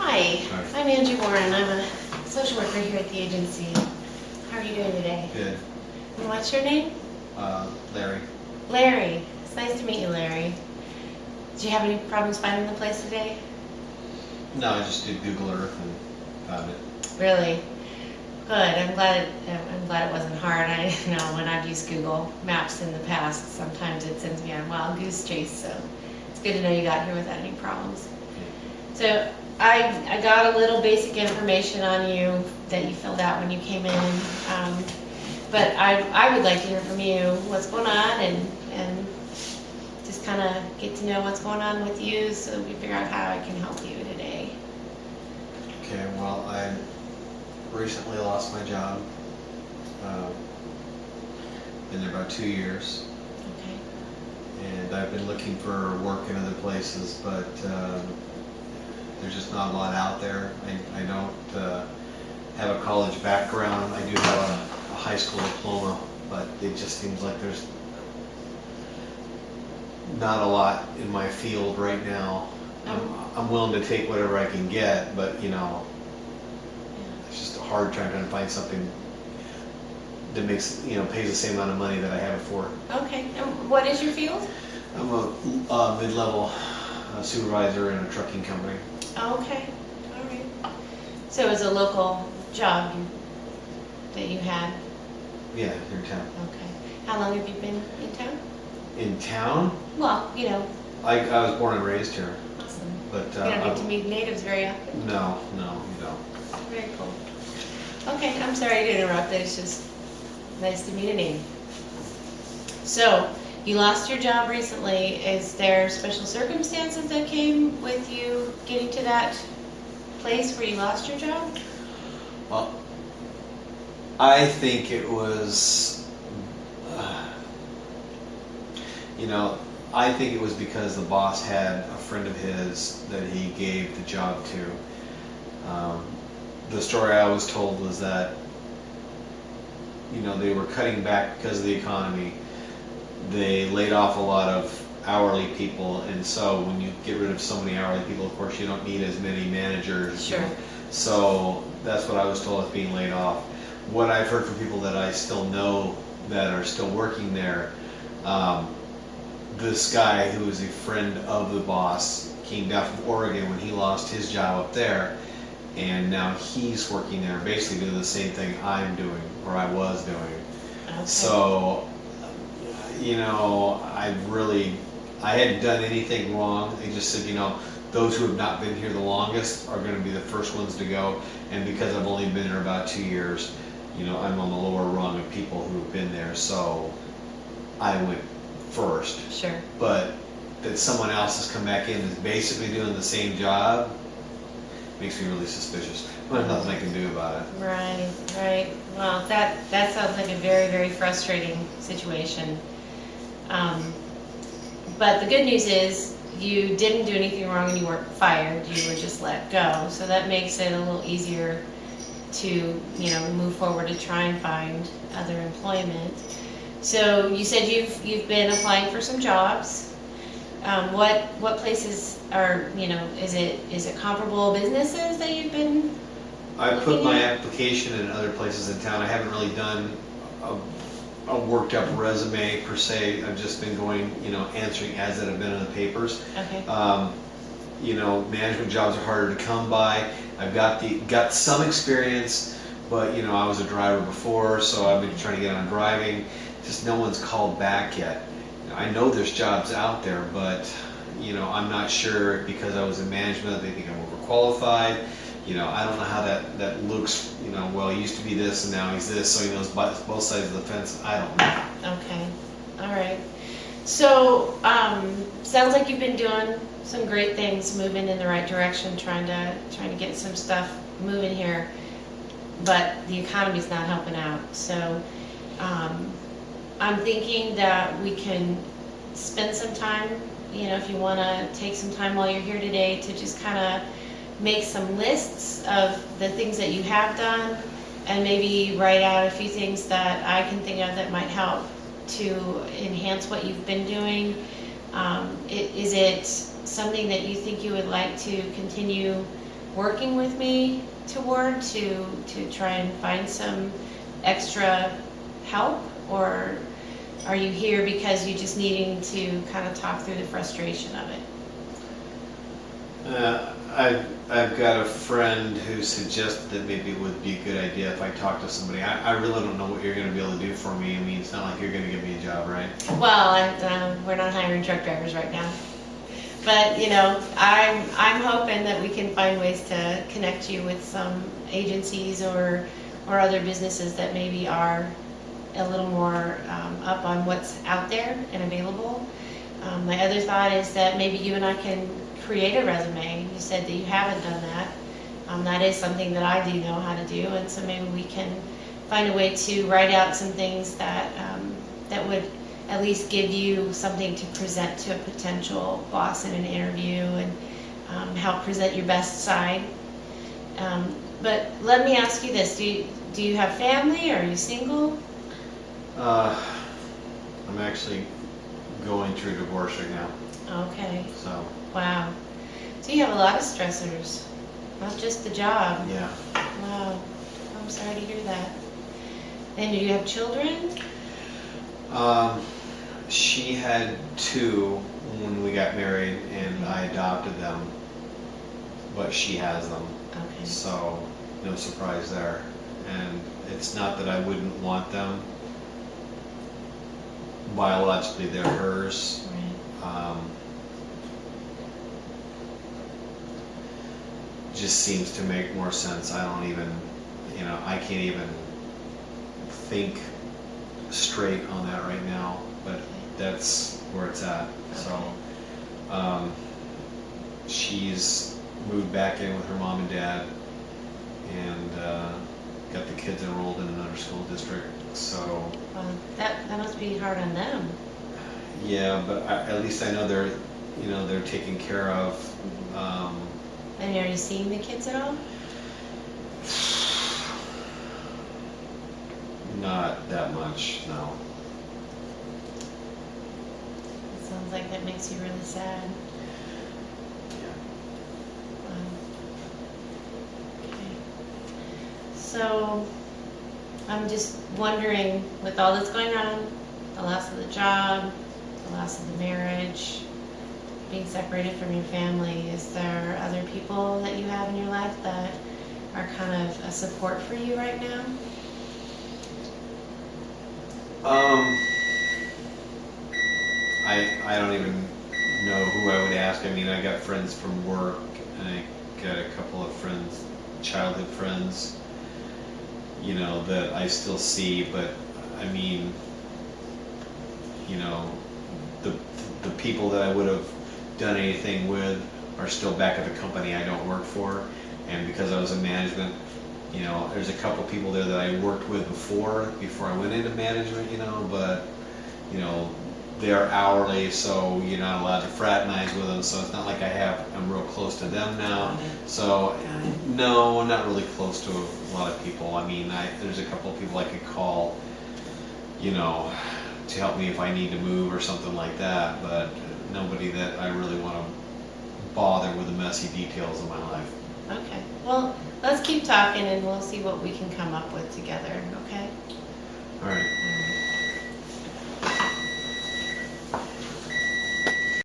Hi, Hi. I'm Angie Warren. I'm a social worker here at the agency. How are you doing today? Good. And what's your name? Larry. Larry. It's nice to meet you, Larry. Did you have any problems finding the place today? No, I just did Google Earth and found it. Really? Good. I'm glad it wasn't hard. I know when I've used Google Maps in the past, sometimes it sends me on a wild goose chase, so it's good to know you got here without any problems. So I got a little basic information on you that you filled out when you came in, but I would like to hear from you what's going on and just kind of get to know what's going on with you so we figure out how I can help you today. Okay, well, I recently lost my job. Been there about 2 years. Okay. And I've been looking for work in other places, but there's just not a lot out there. I don't have a college background. I do have a high school diploma, but it just seems like there's not a lot in my field right now. I'm willing to take whatever I can get, but it's just hard trying to find something that makes, pays the same amount of money that I have before. Okay, and what is your field? I'm a mid-level supervisor in a trucking company. Okay, all right. So it was a local job that you had? Yeah, here in town. Okay. How long have you been in town? In town? Well, I was born and raised here, awesome. but You don't get to meet natives very often? no, you don't. Very cool. Okay, I'm sorry to interrupt. It's just nice to meet a native. So, you lost your job recently. Is there special circumstances that came with you getting to that place where you lost your job? Well, I think it was, I think it was because the boss had a friend of his that he gave the job to. The story I was told was that, they were cutting back because of the economy. They laid off a lot of hourly people, and so when you get rid of so many hourly people, of course, you don't need as many managers. Sure. So that's what I was told as being laid off. What I've heard from people that I still know that are still working there, this guy who is a friend of the boss came down from Oregon when he lost his job up there, and now he's working there, basically doing the same thing I'm doing, or I was doing. Okay. So, I hadn't done anything wrong. They just said, those who have not been here the longest are going to be the first ones to go, and because I've only been here about 2 years, I'm on the lower rung of people who have been there, so I went first. Sure. But that someone else has come back in and is basically doing the same job makes me really suspicious. But there's nothing I can do about it. Right. Well, that sounds like a very, very frustrating situation. But the good news is you didn't do anything wrong and you weren't fired. You were just let go. So that makes it a little easier to, move forward to try and find other employment. So you said you've been applying for some jobs. What places are, is it comparable businesses that you've been I put looking my at? application in other places in town. I haven't really done a worked up resume per se. I've just been going, answering ads that have been in the papers. Okay. Management jobs are harder to come by. I've got some experience, but I was a driver before, so I've been trying to get on driving. Just no one's called back yet. I know there's jobs out there, but I'm not sure because I was in management. They think I'm overqualified. I don't know how that looks. Well, he used to be this and now he's this, so he knows both sides of the fence. I don't know. Okay. All right. So, sounds like you've been doing some great things, moving in the right direction, trying to get some stuff moving here, but the economy's not helping out. So, I'm thinking that we can spend some time, if you want to take some time while you're here today to just kind of make some lists of the things that you have done and maybe write out a few things that I can think of that might help to enhance what you've been doing. Is it something that you think you would like to continue working with me toward to try and find some extra help, or are you here because you're just needing to kind of talk through the frustration of it? I've got a friend who suggested that maybe it would be a good idea if I talk to somebody. I really don't know what you're going to be able to do for me. I mean, it's not like you're going to give me a job, right? Well, we're not hiring truck drivers right now. But, you know, I'm hoping that we can find ways to connect you with some agencies or other businesses that maybe are a little more up on what's out there and available. My other thought is that maybe you and I can create a resume. You said that you haven't done that. That is something that I do know how to do, and so maybe we can find a way to write out some things that that would at least give you something to present to a potential boss in an interview, and help present your best side. But let me ask you this: do you have family, or are you single? I'm actually going through divorce right now. Okay. So. Wow. So you have a lot of stressors, not just the job. Yeah. Wow. I'm sorry to hear that. And do you have children? She had 2 when we got married, and I adopted them, but she has them. Okay. So no surprise there. And it's not that I wouldn't want them. Biologically, they're hers. Right. Just seems to make more sense. I don't even, I can't even think straight on that right now, but that's where it's at. So, she's moved back in with her mom and dad, and got the kids enrolled in another school district. So, that must be hard on them. Yeah, but at least I know they're taken care of. And are you seeing the kids at all? Not that much, no. It sounds like that makes you really sad. Yeah. Okay. So, I'm just wondering, with all that's going on, the loss of the job, the loss of the marriage, being separated from your family, is there other people that you have in your life that are kind of a support for you right now? I don't even know who I would ask. I mean, I got friends from work, and I got a couple of friends, childhood friends, that I still see, but I mean, the people that I would have done anything with are still back at the company I don't work for, and because I was in management, there's a couple people there that I worked with before I went into management, but they're hourly, so you're not allowed to fraternize with them, so it's not like I'm real close to them now. So no, I'm not really close to a lot of people. I mean, there's a couple of people I could call, to help me if I need to move or something like that, but nobody that I really want to bother with the messy details of my life. Okay. Well, let's keep talking, and we'll see what we can come up with together, okay? All right.